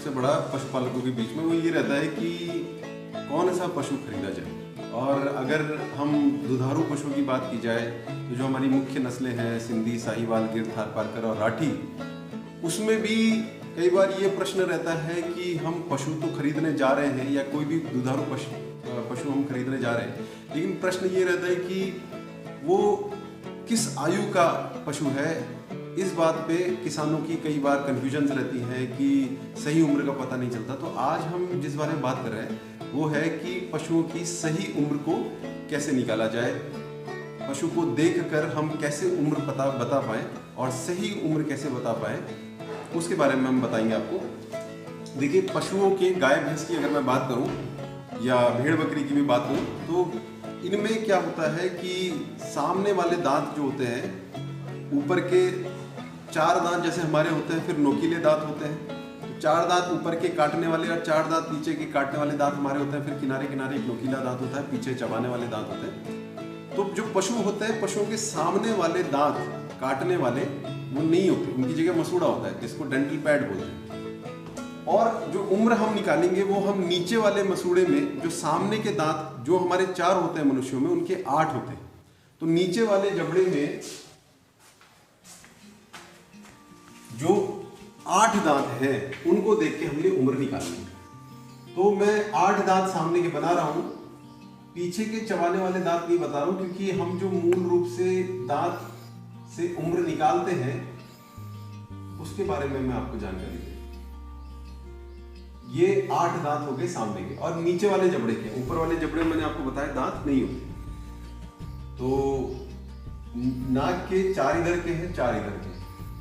सबसे बड़ा पशुपालकों के बीच में वो ये रहता है कि कौन सा पशु खरीदा जाए। और अगर हम दुधारू पशुओं की बात की जाए तो जो हमारी मुख्य नस्लें हैं सिंधी, साहिवाल, गिर, थारपारकर और राठी, उसमें भी कई बार ये प्रश्न रहता है कि हम पशु तो खरीदने जा रहे हैं या कोई भी दुधारू पशु हम खरीदने जा रहे हैं, लेकिन प्रश्न ये रहता है कि वो किस आयु का पशु है। इस बात पे किसानों की कई बार कन्फ्यूजन्स रहती हैं कि सही उम्र का पता नहीं चलता। तो आज हम जिस बारे में बात कर रहे हैं वो है कि पशुओं की सही उम्र को कैसे निकाला जाए, पशु को देखकर हम कैसे उम्र बता पाएँ और सही उम्र कैसे बता पाएँ, उसके बारे में हम बताएंगे आपको। देखिए, पशुओं के गाय भैंस की अगर मैं बात करूं या भेड़ बकरी की भी बात करूं तो इनमें क्या होता है कि सामने वाले दांत जो होते हैं, ऊपर के 4 दांत जैसे हमारे होते हैं, फिर नोकीले दांत होते हैं। 4 दांत ऊपर के काटने वाले और 4 दांत नीचे के काटने वाले दांत हमारे होते हैं। फिर किनारे किनारे एक नोकीला दांत होता है, पीछे चबाने वाले दांत होते हैं। तो जो पशु होते हैं, पशुओं के सामने वाले दांत काटने वाले वो नहीं होते, उनकी जगह मसूड़ा होता है जिसको डेंटल पैड बोलते हैं। और जो उम्र हम निकालेंगे वो हम नीचे वाले मसूड़े में, जो सामने के दांत जो हमारे 4 होते हैं मनुष्यों में, उनके 8 होते हैं। तो नीचे वाले जबड़े में जो 8 दांत हैं उनको देख के हमने उम्र निकालनी है। तो मैं 8 दांत सामने के बना रहा हूं, पीछे के चबाने वाले दांत नहीं बता रहा हूं, क्योंकि हम जो मूल रूप से दांत से उम्र निकालते हैं उसके बारे में मैं आपको जानकारी दूं। ये 8 दांत हो गए सामने के, और नीचे वाले जबड़े के, ऊपर वाले जबड़े में मैंने आपको बताया दांत नहीं होते। तो नाक के 4 इधर के हैं, 4 इधर के,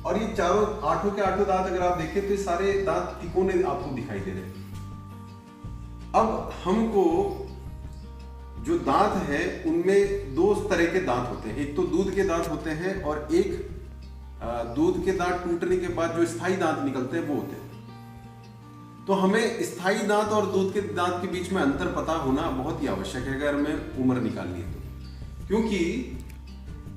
और ये चारों 8 के 8 दांत अगर आप देखें तो ये सारे दांत तिकोने आपको दिखाई दे रहे हैं। अब हमको जो दांत है उनमें 2 तरह के दांत होते हैं। एक तो दूध के दांत होते हैं और एक दूध के दांत टूटने के बाद जो स्थायी दांत निकलते हैं वो होते हैं। तो हमें स्थायी दांत और दूध के दांत के बीच में अंतर पता होना बहुत ही आवश्यक है अगर हमें उम्र निकालनी है तो। क्योंकि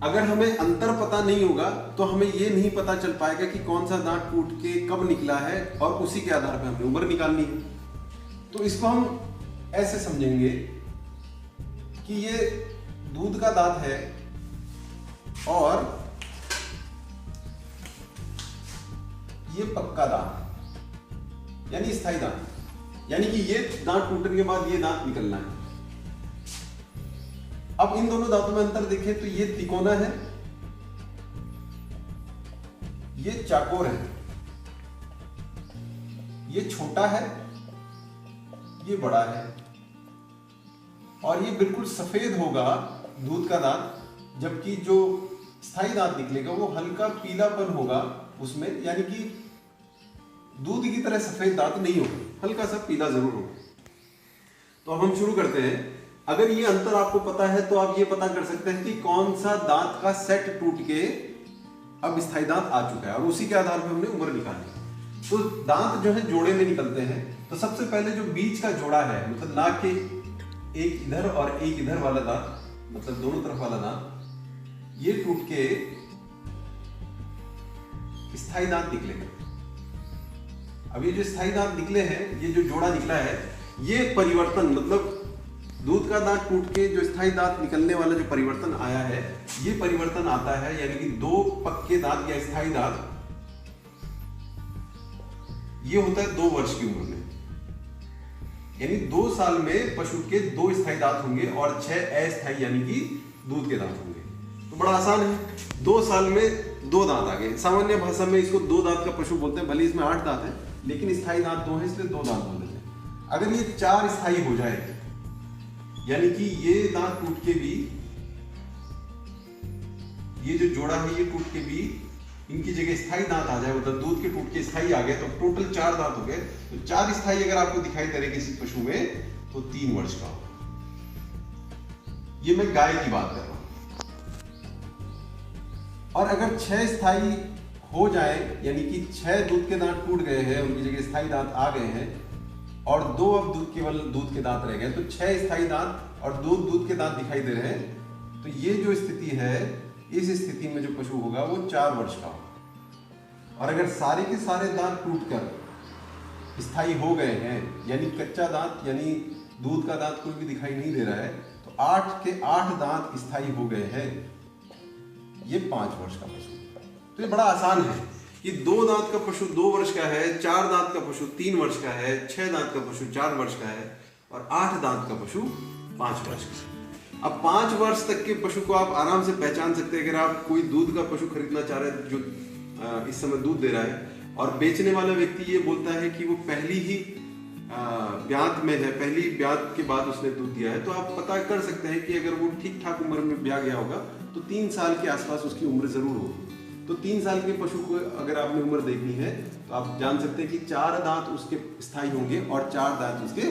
अगर हमें अंतर पता नहीं होगा तो हमें ये नहीं पता चल पाएगा कि कौन सा दांत टूट के कब निकला है, और उसी के आधार पर हमें उम्र निकालनी है। तो इसको हम ऐसे समझेंगे कि ये दूध का दांत है और ये पक्का दांत, यानी स्थायी दांत, यानी कि ये दांत टूटने के बाद ये दांत निकलना है। अब इन दोनों दांतों में अंतर देखें तो ये तिकोना है, ये चाकोर है, ये छोटा है, ये बड़ा है, और ये बिल्कुल सफेद होगा दूध का दांत, जबकि जो स्थायी दांत निकलेगा वो हल्का पीलापन होगा उसमें, यानी कि दूध की तरह सफेद दांत नहीं होगा, हल्का सा पीला जरूर होगा। तो अब हम शुरू करते हैं। अगर ये अंतर आपको पता है तो आप ये पता कर सकते हैं कि कौन सा दांत का सेट टूट के अब स्थायी दांत आ चुका है, और उसी के आधार पर हमने उम्र निकाली। तो दांत जो है जोड़े में निकलते हैं। तो सबसे पहले जो बीच का जोड़ा है, मतलब नाक के एक इधर और एक इधर वाला दांत, मतलब दोनों तरफ वाला दांत, ये टूट के स्थायी दांत निकलेगा। अब ये जो स्थायी दांत निकले हैं, ये जो जोड़ा निकला है, ये परिवर्तन, मतलब दूध का दांत टूट के जो स्थायी दांत निकलने वाला जो परिवर्तन आया है, ये परिवर्तन आता है, यानी कि 2 पक्के दांत या स्थायी दांत, ये होता है 2 वर्ष की उम्र में। यानी 2 साल में पशु के 2 स्थायी दांत होंगे और 6 अस्थायी यानी कि दूध के दांत होंगे। तो बड़ा आसान है, 2 साल में 2 दांत आ गए। सामान्य भाषा में इसको 2 दांत का पशु बोलते हैं, भले इसमें 8 दांत है लेकिन स्थायी दांत 2 है इसलिए 2 दांत बोल देते हैं। अगर ये 4 स्थायी हो जाए, यानी कि ये दांत टूट के भी, ये जो जोड़ा है ये टूट के भी इनकी जगह स्थायी दांत आ जाए, मतलब दूध के टूट के स्थायी आ गए, तो टोटल 4 दांत हो गए। तो 4 स्थायी अगर आपको दिखाई दे रहे किसी पशु में तो 3 वर्ष का होगा। ये मैं गाय की बात कर रहा हूं। और अगर 6 स्थायी हो जाए, यानी कि 6 दूध के दांत टूट गए हैं, उनकी जगह स्थायी दांत आ गए हैं, और 2 अब केवल दूध के दांत रह गए, तो 6 स्थायी दांत और 2 दूध के दांत दिखाई दे रहे हैं। तो ये जो स्थिति है, इस स्थिति में जो पशु होगा वो 4 वर्ष का होगा। और अगर सारे के सारे दांत टूटकर स्थायी हो गए हैं, यानी कच्चा दांत यानी दूध का दांत कोई भी दिखाई नहीं दे रहा है, तो 8 के 8 दांत स्थायी हो गए हैं, ये 5 वर्ष का पशु। तो ये बड़ा आसान है कि 2 दांत का पशु 2 वर्ष का है, 4 दांत का पशु 3 वर्ष का है, 6 दांत का पशु 4 वर्ष का है और 8 दांत का पशु 5 वर्ष का है। अब 5 वर्ष तक के पशु को आप आराम से पहचान सकते हैं। अगर आप कोई दूध का पशु खरीदना चाह रहे हैं जो इस समय दूध दे रहा है और बेचने वाला व्यक्ति ये बोलता है कि वो पहली ही ब्यात में है, पहली ब्यात के बाद उसने दूध दिया है, तो आप पता कर सकते हैं कि अगर वो ठीक ठाक उम्र में ब्याह गया होगा तो 3 साल के आसपास उसकी उम्र जरूर होगी। तो 3 साल के पशु को अगर आपने उम्र देखनी है तो आप जान सकते हैं कि 4 दांत उसके स्थायी होंगे और 4 दांत उसके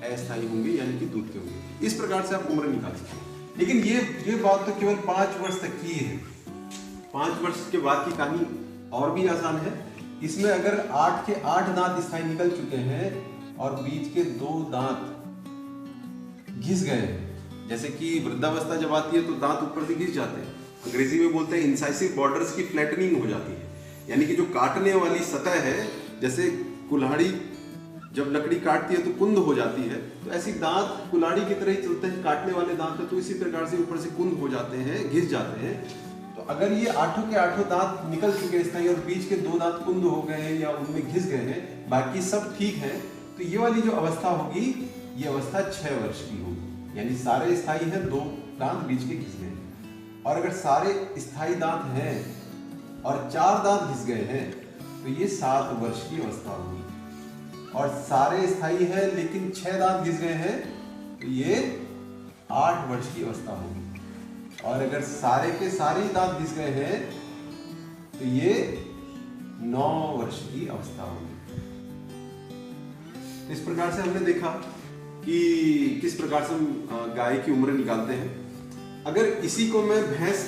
अस्थायी होंगे, यानी कि दूध के होंगे। इस प्रकार से आप उम्र निकाल सकते हैं। लेकिन ये बात तो केवल 5 वर्ष तक की है। 5 वर्ष के बाद की कहानी और भी आसान है। इसमें अगर 8 के 8 दांत स्थायी निकल चुके हैं और बीच के 2 दांत घिस गए हैं, जैसे कि वृद्धावस्था जब आती है तो दांत ऊपर से घिस जाते हैं, अंग्रेजी में बोलते हैं इंसाइसिव बॉर्डर्स की फ्लैटनिंग हो जाती है, यानी कि जो काटने वाली सतह है, जैसे कुल्हाड़ी जब लकड़ी काटती है तो कुंद हो जाती है, तो ऐसी दांत कुल्हाड़ी की तरह ही चलते हैं, काटने वाले दांत है, तो इसी प्रकार से ऊपर से कुंद हो जाते हैं, घिस जाते हैं। तो अगर ये 8 के 8 दांत निकल चुके हैं स्थायी और बीच के 2 दांत कुंद हो गए हैं या उनमें घिस गए हैं, बाकी सब ठीक है, तो ये वाली जो अवस्था होगी ये अवस्था 6 वर्ष की होगी, यानी सारे स्थायी हैं, 2 दांत बीच के घिस गए हैं। और अगर सारे स्थायी दांत हैं और 4 दांत घिस गए हैं तो ये 7 वर्ष की अवस्था होगी। और सारे स्थायी हैं लेकिन 6 दांत घिस गए हैं तो ये 8 वर्ष की अवस्था होगी। और अगर सारे के सारे दांत घिस गए हैं तो ये 9 वर्ष की अवस्था होगी। इस प्रकार से हमने देखा कि किस प्रकार से हम गाय की उम्र निकालते हैं। अगर इसी को मैं भैंस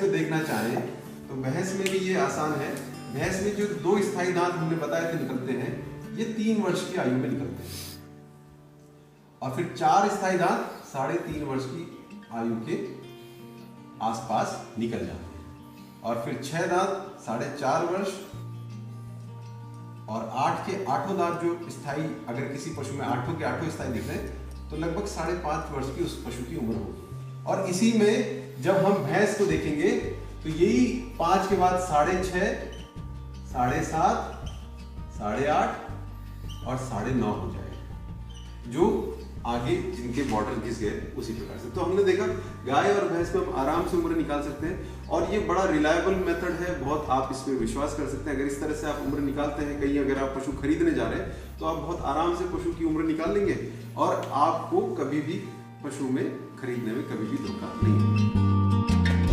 में देखना चाहें तो भैंस में भी ये आसान है। भैंस में जो 2 स्थायी दांत हमने बताए थे निकलते हैं, ये 3 वर्ष की आयु में निकलते हैं और फिर 4 स्थायी दांत 3.5 वर्ष की आयु के आसपास निकल जाते हैं और फिर 6 दांत 4.5 वर्ष और 8 के 8 दांत जो स्थायी, अगर किसी पशु में 8 के 8 स्थायी दिख रहे हैं तो लगभग 5.5 वर्ष की उस पशु की उम्र होगी। और इसी में जब हम भैंस को देखेंगे तो यही 5 के बाद 6.5, 7.5, 8.5 और 9.5 हो जाएगा, जो आगे जिनके बॉर्डर घिस गए उसी प्रकार से। तो हमने देखा गाय और भैंस में हम आराम से उम्र निकाल सकते हैं और ये बड़ा रिलायबल मेथड है, बहुत आप इस पे विश्वास कर सकते हैं। अगर इस तरह से आप उम्र निकालते हैं, कहीं अगर आप पशु खरीदने जा रहे हैं तो आप बहुत आराम से पशु की उम्र निकाल लेंगे और आपको कभी भी पशु में खरीदने में कभी भी धोखा नहीं होगा।